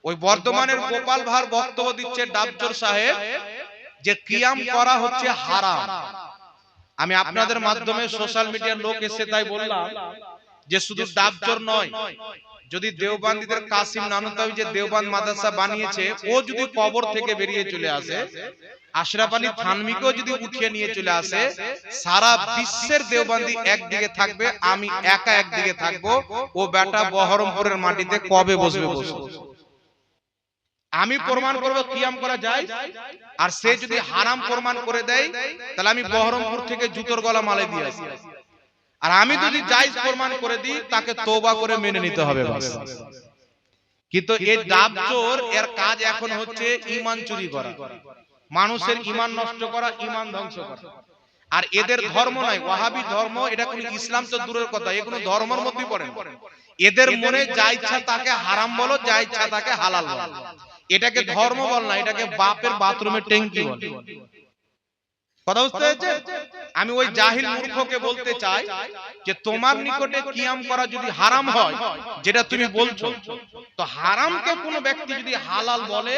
ওই বর্ধমানের গোপাল ভাঁড় বক্তব্য দিচ্ছে ডাবজোর সাহেব যে কিয়াম করা হচ্ছে হারাম। আমি আপনাদের মাধ্যমে সোশ্যাল মিডিয়ার লোক এসে তাই বললাম যে শুধু ডাবজোর নয়, যদি দেওবন্দীদের কাসিম নানতাবি যে দেওবন্দ মাদ্রাসা বানিয়েছে ও যদি কবর থেকে বেরিয়ে চলে আসে, আশরাফ আলী থানভীকেও যদি উঠিয়ে নিয়ে চলে আসে, সারা বিশ্বের দেওবন্দি একদিকে থাকবে, আমি একা একদিকে থাকবো। ও বেটা বহরমপুরের মাটিতে কবে বসবে বসবে। আমি প্রমাণ করব কিয়াম করা যায়, আর সে যদি হারাম প্রমাণ করে দেয় তাহলে আমি বহরমপুর থেকে জুতোর গলা মালে দিয়ে আসি। আর আমি যদি জায়েজ প্রমাণ করে দিই তাকে তওবা করে মেনে নিতে হবে বাস। কিন্তু এই ডাবচোর এর কাজ এখন হচ্ছে ঈমান চুরি করা, মানুষের ঈমান নষ্ট করা, ঈমান ধ্বংস করা। আর এদের ধর্ম নয় ওয়াহাবি ধর্ম, এটা কোন ইসলাম তো দূরের কথা, এ কোনো ধর্মের মধ্যে পড়ে না। এদের মনে যা ইচ্ছা তাকে হারাম বলো, যা ইচ্ছা তাকে হালাল বলো। এটাকে ধর্ম বল না, এটাকে বাপের বাথরুমে ট্যাঙ্কি বল। কথা বুঝতে হয়েছে? আমি ওই জাহিল মূর্খকে বলতে চাই যে তোমার নিকটে কিয়াম করা যদি হারাম হয়, যেটা তুমি বলছো, তো হারামকে কোনো ব্যক্তি যদি হালাল বলে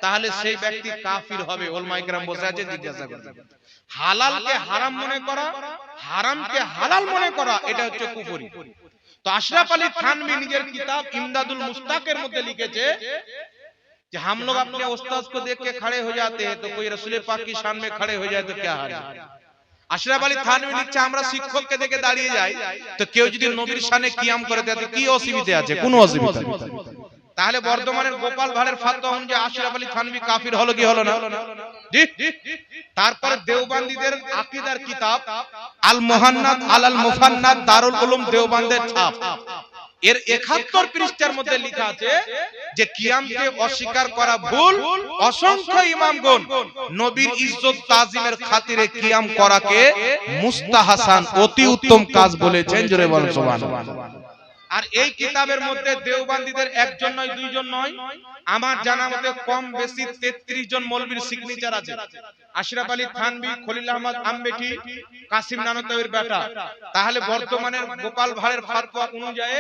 তাহলে সেই ব্যক্তি কাফির হবে। ওলামায়ে কেরাম বসে আছে, জিজ্ঞাসা করবে। হালালকে হারাম মনে করা, হারামকে হালাল মনে করা, এটা হচ্ছে কুফরি। তো আশরাফ আলী থানভী নিজের কিতাব ইমদাদুল মুস্তাকের মধ্যে লিখেছে कि हम लोग अपने उस्ताद को देख के खड़े हो जाते हैं तो कोई रसूल पाक की शान में खड़े हो जाए तो क्या हाल है। আশরাফ আলী থানভী লিখছে আমরা শিক্ষককে দেখে দাঁড়িয়ে যাই, তো কেউ যদি নবীর শানে কিয়াম করে দেয় কি অসুবিধা আছে? কোনো অসুবিধা নেই। তাহলে বর্তমানের গোপাল ভাঁড়ের ফাতোয়া অনুযায়ী আশরাফ আলী থানভী কাফির হলো কি হলো না? জি। তারপরে দেওবন্দীদের আকীদার কিতাব আল মুহান্নাদ আলাল মুফান্নাদ দারুল উলুম দেওবন্দের ছাপ, এর ৭১ পৃষ্ঠার মধ্যে লেখা আছে যে কিয়ামকে অস্বীকার করা ভুল। অসংখ্য ইমামগণ নবীর ইজ্জত তাজিমের খাতিরে কিয়াম করাকে মুস্তাহাসান, অতি উত্তম কাজ বলেছেন। জোরে বলেন সুবহানাল্লাহ। আর এই কিতাবের মধ্যে দেওবন্দীদের একজন নয়, দুইজন নয়, আমার জানা মতে কম বেশি ৩৩ জন মৌলবীর সিগনেচার আছে। আশরাফ আলী থানভী, খলিল আহমদ আম্বেঠি, কাসিম নানতাবির বেটা। তাহলে বর্তমানের গোপাল ভাঁড়ের ফাতোয়া অনুযায়ী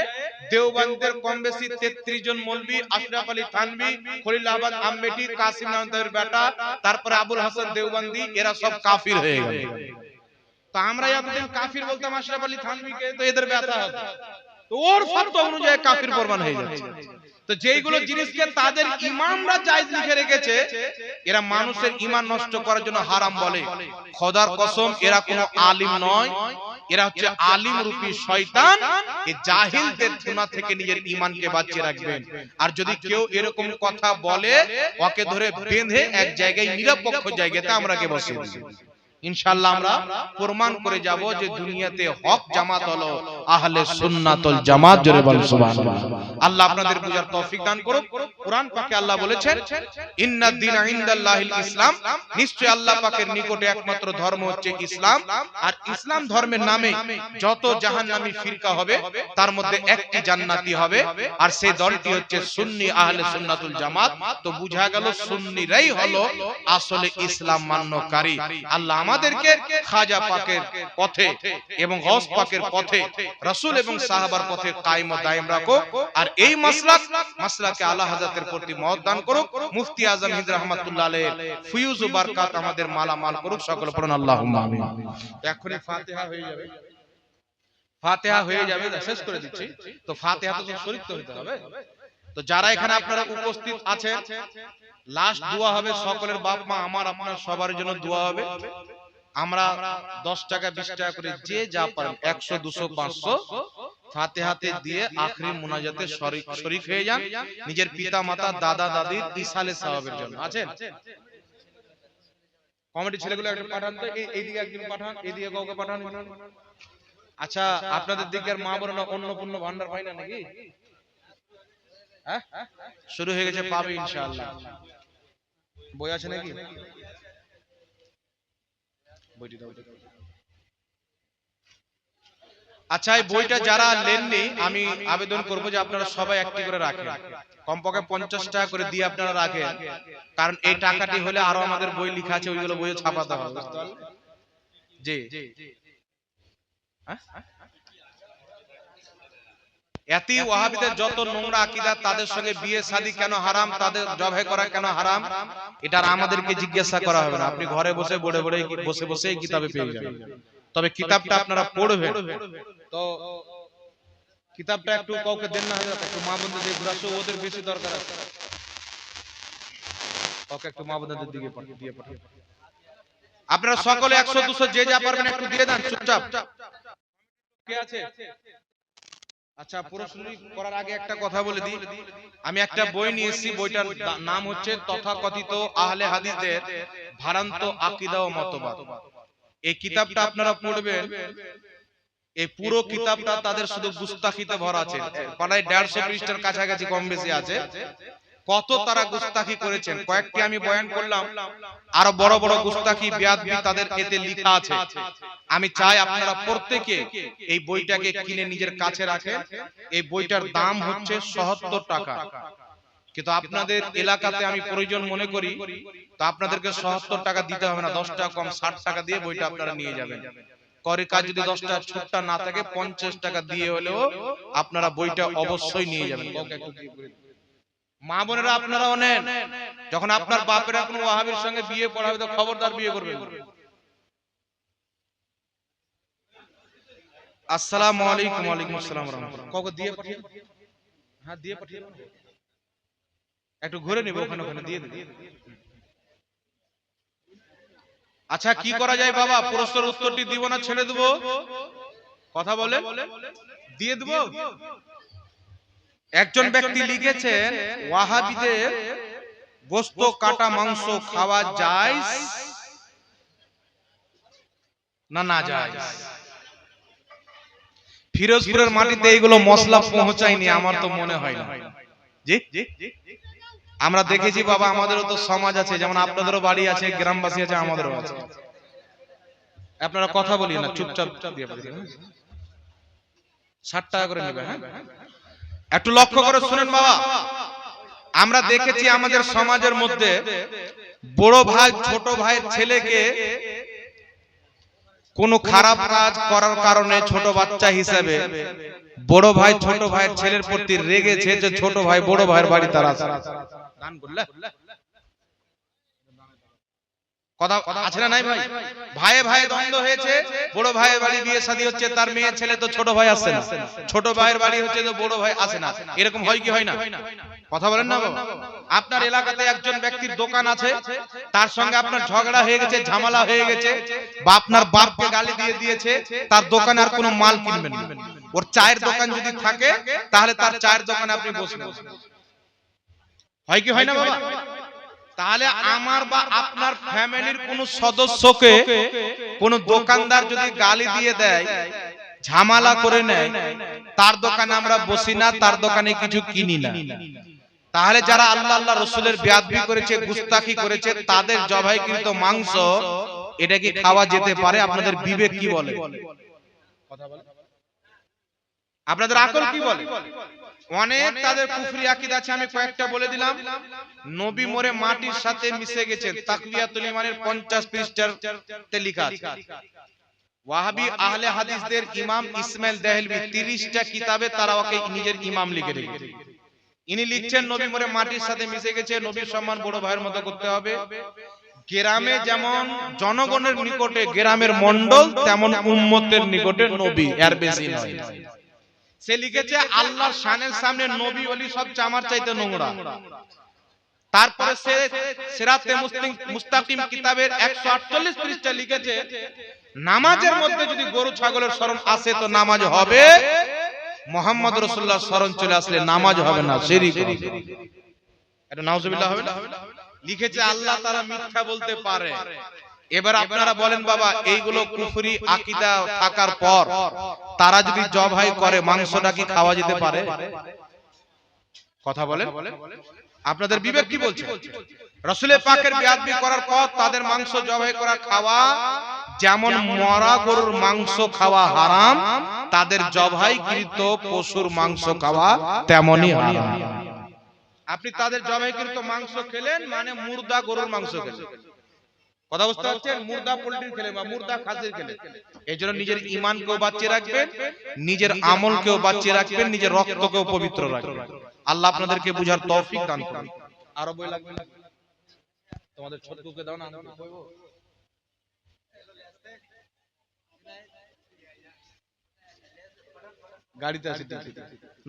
দেওবন্দীদের কম বেশি ৩৩ জন মৌলবী, আশরাফ আলী থানভী, খলিল আহমদ আম্বেঠি, কাসিম নানতাবির বেটা, তারপরে আবুল হাসান দেওবন্দি, এরা সব কাফির হয়ে গেল। তো আমরা এতদিন কাফির বলতাম আশরাফ আলী থানভীকে, তো এদের ব্যথা হতো, তো ওর ফাতোয়া অনুযায়ী কাফির প্রমাণ হয়ে যাচ্ছে। তো যেইগুলো জিনিসকে তাদের ইমামরা জায়েজ লিখে রেখেছে, এরা মানুষের ঈমান নষ্ট করার জন্য হারাম বলে। খোদার কসম এরা কোনো আলিম নয়, এরা হচ্ছে আলিম রূপী শয়তান। এই জাহিলদের তুনা থেকে নিজের ঈমানকে বাঁচিয়ে রাখবেন। আর যদি কেউ এরকম কথা বলে, ওকে ধরে বেঁধে এক জায়গায় নিরপেক্ষ জায়গাতে আমরাকে বসিয়ে দিই। ইনশাআল্লাহ আমরা প্রমাণ করে যাব যে দুনিয়াতে হক জামাত হলো আহলে সুন্নাত ওয়াল জামাত। জোরে বলেন সুবহানাল্লাহ। আল্লাহ আপনাদের বুঝার তৌফিক দান করুক। কুরআন পাকে আল্লাহ বলেছেন ইন্নাদ দীনা ইনদাল্লাহিল ইসলাম, নিশ্চয় আল্লাহ পাকের নিকটে একমাত্র ধর্ম হচ্ছে ইসলাম। আর ইসলাম ধর্মের নামে যত জাহান্নামী ফিরকা হবে তার মধ্যে একটি জান্নাতি হবে, আর সেই দলটি হচ্ছে সুন্নি আহলে সুন্নাতুল জামাত। তো বুঝা গেল সুন্নিরাই হলো আসলে ইসলাম মান্যকারী। আল্লাহ আমাদেরকে খাজা পাকের পথে এবং গৌস পাকের পথে, রাসূল এবং সাহাবার পথে কায়েম ও দায়েম রাখো। আর এই মাসলাকে আলা হযরতের প্রতি মহব্বত দান করুক। মুফতি আজম হিন্দ রাহমাতুল্লাহ আলাইহি ফয়ুজ ও বরকত আমাদের মালামাল করুক। সকলে পড়ুন আল্লাহুম্মা আমিন। এখনই ফাতিহা হয়ে যাবে, ফাতিহা হয়ে যাবে, শেষ করে দিচ্ছি। তো ফাতিহা তো শরীক তো হতে হবে। তো যারা এখানে আপনারা উপস্থিত আছেন, লাস্ট দোয়া হবে সকলের বাপ মা আমার আপনার সবার জন্য দোয়া হবে। আমরা 10 টাকা 20 টাকা করে যে যা পারেন 100 200 500 ফাতিহাতে দিয়ে আখরি মুনাজাতে শরীক হয়ে যান, নিজের পিতা মাতা দাদা দাদির ইসালে সওয়াবের জন্য। আছেন কমিটি ছেলেগুলো একটু পাঠান তো, এইদিকে একজন পাঠান, এইদিকে কাউকে পাঠান। আচ্ছা আপনাদের দিকের মা বোনেরা অন্নপূর্ণ ভান্ডার পায় না নাকি? হ্যাঁ শুরু হয়ে গেছে, পাবে ইনশাআল্লাহ। বই আছে নাকি? বইটি দাও। আচ্ছা এই বইটা যারা নেননি আমি আবেদন করব যে আপনারা সবাই একটি করে রাখেন, কমপক্ষে 50 টাকা করে দিয়ে আপনারা রাখেন। কারণ এই টাকাটি হলে আরো আমাদের বই লেখা আছে, ওইগুলো বইয়ে ছাপাতে হবে। জি এতি ওয়াহাবিদের যত নোংরা আকীদা, তাদের সঙ্গে বিয়ে শাদী কেন হারাম, তাদের জবাই করা কেন হারাম, এটা আমাদেরকে জিজ্ঞাসা করা হবে না। আপনি ঘরে বসে বড়ে বড়ে বসে বসে কিতাবে পেয়ে যাবেন। তবে কিতাবটা আপনারা পড়বেন। তো কিতাবটা একটু কাউকে দেন না, একটু মা বোনদের দিয়ে ঘুরাসো, ওদের বেশি দরকার আছে। ওকে একটু মা বোনদের দিকে দিয়ে পাঠিয়ে। আপনারা সকলে 100 200 যে যা পারবেন একটু দিয়ে দেন চুপচাপ। কে আছে? আচ্ছা, প্রশ্ন করার আগে একটা কথা বলে দিই। আমি একটা বই নিয়ে এসেছি, বইটার নাম হচ্ছে তথাকথিত আহলে হাদিসদের ভ্রান্ত আকীদা ও মতবাদ। এই কিতাবটা আপনারা পড়বেন। এই পুরো কিতাবটা তাদের শুধু গুস্তাখিতে ভরা আছে। প্রায় 150 পৃষ্ঠার কাছাকাছি কম বেশি আছে। কত তারা গুস্তাখি করেছেন, কয়েকটি আমি বয়ান করলাম, আরো বড় বড় গুস্তাখি বেয়াদবি তাদের এতে লেখা আছে। আমি চাই আপনারা প্রত্যেকে এই বইটাকে কিনে নিজের কাছে রাখেন। এই বইটার দাম হচ্ছে ৭৭ টাকা, কিন্তু আপনাদের এলাকাতে আমি প্রয়োজন মনে করি, তো আপনাদেরকে ৭৭ টাকা দিতে হবে না, 10 টাকা কম 60 টাকা দিয়ে বইটা আপনারা নিয়ে যাবেন। করে কাজ যদি 10 টাকা ছুটটা না থাকে 50 টাকা দিয়ে হলেও আপনারা বইটা অবশ্যই নিয়ে যাবেন। মা বোনেরা আপনারাও নেন। যখন আপনার বাপেরা কোনো ওয়াহাবির সঙ্গে বিয়ে পড়াবে তো খবরদার বিয়ে করবেন। আসসালামু আলাইকুম। ওয়া আলাইকুম আসসালাম ওয়া রাহমাতুল্লাহ। কাউকে দিয়ে পাঠিয়ে, হ্যাঁ দিয়ে পাঠিয়ে, একটু ঘুরে নিব ওখানে ওখানে দিয়ে দিন। আচ্ছা কি করা যায় বাবা? প্রশ্নের উত্তরটি দিব না ছেড়ে দেব? কথা বলে দিয়ে দেব। একজন ব্যক্তি লিখেছেন ওয়াহাবিদের গোশত কাটা মাংস খাওয়া জায়েজ না না জায়েজ? ফিরোজপুরের মাটিতে এইগুলো মশলা পৌঁছায়নি আমার তো মনে হয় না। জি আমরা দেখেছি বাবা, আমাদেরও তো সমাজ আছে, যেমন আপনাদেরও বাড়ি আছে, গ্রামবাসী আছে, আমাদেরও আছে। আপনারা কথা বলি না, চুপচাপ দিয়ে 60 টাকা করে নেবে। হ্যাঁ একটু লক্ষ্য করে শুনেন বাবা, আমরা দেখেছি আমাদের সমাজের মধ্যে বড় ভাই ছোট ভাইয়ের ছেলেকে কোনো খারাপ কাজ করার কারণে ছোট বাচ্চা হিসেবে বড় ভাই ছোট ভাইয়ের ছেলের প্রতি রেগেছে যে ছোট ভাই বড় ভাইয়ের বাড়ি তার আছে। দান করলে কথা আছে না নাই ভাই? ভাইয়ে ভাইয়ে দ্বন্দ্ব হয়েছে, বড় ভাইয়ের বাড়ি বিয়ে শাদী হচ্ছে, তার মেয়ে ছেলে তো ছোট ভাই আসছে না, ছোট ভাইয়ের বাড়ি হচ্ছে তো বড় ভাই আসে না। এরকম হয় কি হয় না? কথা বলেন না বাবা। আপনার এলাকাতে একজন ব্যক্তির দোকান আছে, তার সঙ্গে আপনার ঝগড়া হয়ে গেছে, ঝামেলা হয়ে গেছে, বা আপনার বাপকে গালি দিয়ে দিয়েছে, তার দোকানে আর কোনো মাল কিনবেন না। ওর চায়ের দোকান যদি থাকে তাহলে তার চায়ের দোকানে আপনি বসবেন। হয় কি হয় না বাবা? তাহলে আমার বা আপনার ফ্যামিলির কোন সদস্যকে কোন দোকানদার যদি গালি দিয়ে দেয়, ঝামেলা করে নেয়, তার দোকানে আমরা বসি না, তার দোকানে কিছু কিনি না। তাহলে যারা আল্লাহ আল্লাহ রাসূলের বেয়াদবি করেছে, গুস্তাখি করেছে, তাদের জবাইকৃত মাংস এটা কি খাওয়া যেতে পারে? আপনাদের বিবেক কি বলে? কথা বলে, আপনাদের আকল কি বলে? অনেক তাদের কুফরি আকীদা আছে, আমি কয়েকটা বলে দিলাম। নবী মরে মাটির সাথে মিশে গেছেন, তাকবিয়াতুল ইমানের 50 পৃষ্ঠাতে লেখা আছে। ওয়াহাবি আহলে হাদিসদের ইমাম ইসমাইল দেহলভী 30টা কিতাবে তারা ওকে নিজের ইমাম লিখে রেখেছে। ইনি লিখছেন নবী মরে মাটির সাথে মিশে গেছে, নবীর সম্মান বড় ভাইয়ের মতো করতে হবে। গ্রামে যেমন জনগণের নিকটে গ্রামের মণ্ডল, তেমন উম্মতের নিকটে নবী, এর বেশি নয়। সে লিখেছে আল্লাহর শানের সামনে নবী ওলি সব চামার চাইতে নোংরা। তারপরে সে সিরাতে মুস্তাকিম কিতাবের 148 পৃষ্ঠা লিখেছে নামাজের মধ্যে যদি গরু ছাগলের শরণ আসে তো নামাজ হবে, মুহাম্মদ রাসূলুল্লাহর শরণ চলে আসলে নামাজ হবে না, শিরক হবে। এটা নাউজুবিল্লাহ হবে না? লিখেছে আল্লাহ তাআলা মিথ্যা বলতে পারে। এবার আপনারা বলেন বাবা, এইগুলো কুফরি আকীদা থাকার পর তারা যদি জবাই করে, মাংসটা কি খাওয়া যেতে পারে? কথা বলেন, আপনাদের বিবেক কি বলছে? রাসূল পাকের বেয়াদবি করার পর তাদের মাংস জবাই করা খাওয়া যেমন মরা গরুর মাংস খাওয়া হারাম, তাদের জবাইকৃত পশুর মাংস খাওয়া তেমনই হারাম। আপনি তাদের জবাইকৃত মাংস খেলেন মানে মুর্দা গরুর মাংস খেলেন। কথা বুঝতে পারছেন? মুর্দা পোল্ট্রি খেলে বা মুর্দা খাসির খেলে। এই জন্য নিজের ঈমানকেও বাঁচিয়ে রাখবেন, নিজের আমলকেও বাঁচিয়ে রাখবেন, নিজের রক্তকেও পবিত্র রাখবেন। আল্লাহ আপনাদেরকে বুঝার তৌফিক দান করুন। আরো বই লাগবে না? তোমাদের ছোটকুকে দাও না, আমি বলবো। গাড়িতে আছে,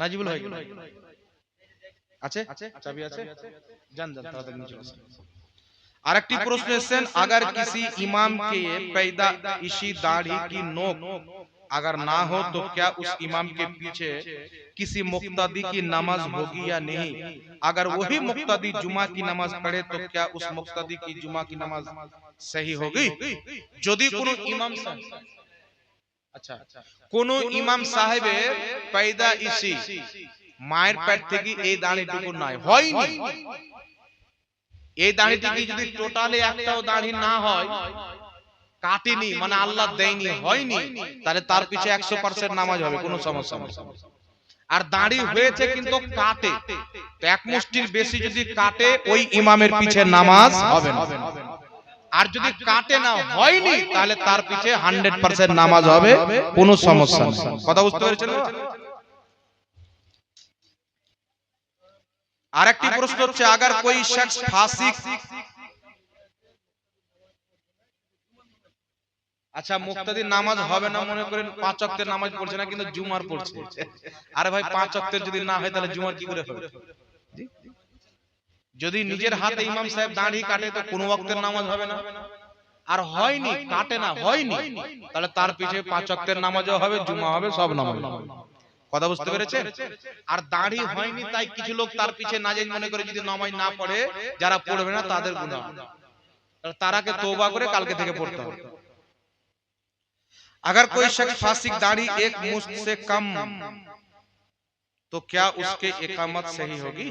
নাজিবুল ভাই আছে, চাবি আছে, যান যান তাড়াতাড়ি নিচে আসুন। আরেকটি প্রশ্ন এসেছেন, अगर किसी इमाम के पैदा इसी दाढ़ी की नोक अगर ना हो तो क्या उस इमाम के पीछे किसी मुक्तदी की नमाज होगी या नहीं? अगर वही मुक्तदी जुमा की नमाज पढ़े तो क्या उस मुक्तदी की जुमा की नमाज सही होगी? যদি কোনো ইমাম সাহেব, আচ্ছা, কোন ইমাম সাহেবের পয়দা ইসি মায়ের পেট থেকে এই দাড়িটুকু নাই, হয়নি, এই দাড়িটি কি যদি টোটালি একটাও দাড়ি না হয়, কাটেনি মানে আল্লাহ দেয়নি, হয়নি, তাহলে তার পিছে 100% নামাজ হবে, কোনো সমস্যা নেই। আর দাড়ি হয়েছে কিন্তু কাটে, তো এক মুষ্টির বেশি যদি কাটে ওই ইমামের পিছে নামাজ হবে না। আর যদি কাটে না, হয়নি, তাহলে তার পিছে 100% নামাজ হবে, কোনো সমস্যা নেই। কথা বুঝতে পেরেছেন? আরেকটি প্রশ্ন হচ্ছে, अगर कोई शख्स फासिक, আচ্ছা মুক্তাদির নামাজ হবে না মনে করেন, 5 ওয়াক্তের নামাজ পড়ছে না কিন্তু জুমার পড়ছে, আরে ভাই 5 ওয়াক্তের যদি না হয় তাহলে জুমার কি করে হবে? যদি নিজের হাতে ইমাম সাহেব দাড়ি কাটে তো কোন ওয়াক্তের নামাজ হবে না, আর হয়নি, কাটে না, হয়নি, তাহলে তার পিছে 5 ওয়াক্তের নামাজও হবে, জুমা হবে, সব নামাজ হবে। কথা বুঝতে পেরেছেন? আর দাড়ি হয়নি তাই কিছু লোক তার পিছে নাজায়েজ মনে করে যদি নামাজ না পড়ে, যারা পড়বে না তাদের গুনাহ, তারাকে তওবা করে কালকে থেকে পড়তে হবে। अगर कोई शख्स फासिक दाढ़ी एक मुश्त से कम तो क्या उसके इकामत सही होगी?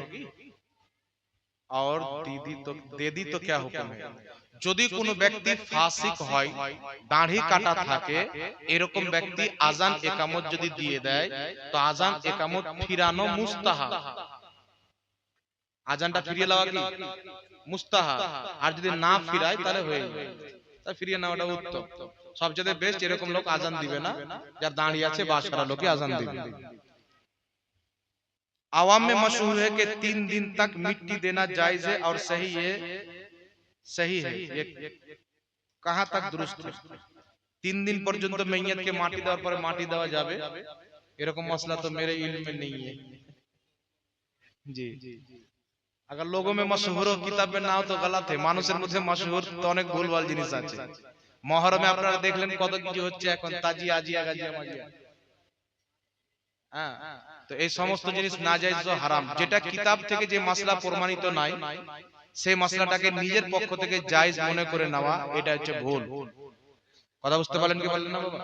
और दे दी तो क्या हुक्म है? যদি কোনো ব্যক্তি ফাসিক হয়, দাড়ি কাটা থাকে, এরকম ব্যক্তি আযান ইকামত যদি দিয়ে দেয় তো আযান ইকামত ফিরানো মুস্তাহাব। আযানটা ফিরিয়ে নেওয়া কি মুস্তাহাব, আর যদি না ফিরায় তাহলে হয়ে যাবে, তা ফিরিয়ে নেওয়াটা উত্তম। সবচেয়ে বেস্ট এরকম লোক আযান দিবে না, যার দাঁড়িয়ে আছে বা সারা লোকে আযান দিবে। आवाम में मशहूर है कि 3 दिन तक मिट्टी देना जायज है और सही है, ये कहां तक दुरुस्त है? 3 दिन পর্যন্ত মাইয়াতকে মাটি দেওয়ার পরে মাটি দেওয়া যাবে, এরকম মসলা তো मेरे इल्म में नहीं है जी। अगर लोगों में मशहूर हो किताब में ना हो तो गलत है। মানুষের মধ্যে মশহুর তো অনেক ভুলভাল জিনিস আছে। মহরমে আপনারা দেখলেন কত কিছু হচ্ছে এখন, তাজিয়া আজিয়া গাজিয়া মাজিয়া, হ্যাঁ, তো এই সমস্ত জিনিস নাজায়েজ ও হারাম। যেটা কিতাব থেকে যে মাসলা প্রমাণিত নাই, সেই মাসলাটাকে নিজের পক্ষ থেকে জায়েজ মনে করে নেওয়া, এটা হচ্ছে ভুল। কথা বুঝতে পারলেন কি বললেন না বাবা?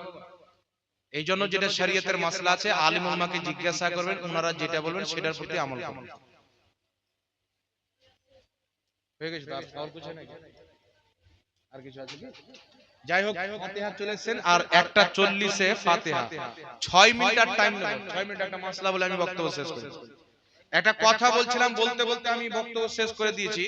এই জন্য যেটা শরীয়তের মাসলা আছে আলিম উলামাকে জিজ্ঞাসা করবেন, ওনারা যেটা বলবেন সেটার প্রতি আমল করবেন। হয়ে গেছে? আর কিছু নাই? আর কিছু আছে কি? যাই হোক, ফাতিহা চলেছেন আর 1:40 এ ফাতিহা, 6 মিনিট টাইম নেব, 6 মিনিট একটা মাসলা বলে আমি বক্তব্য শেষ করি। একটা কথা বলছিলাম, বলতে বলতে আমি বক্তব্য শেষ করে দিয়েছি।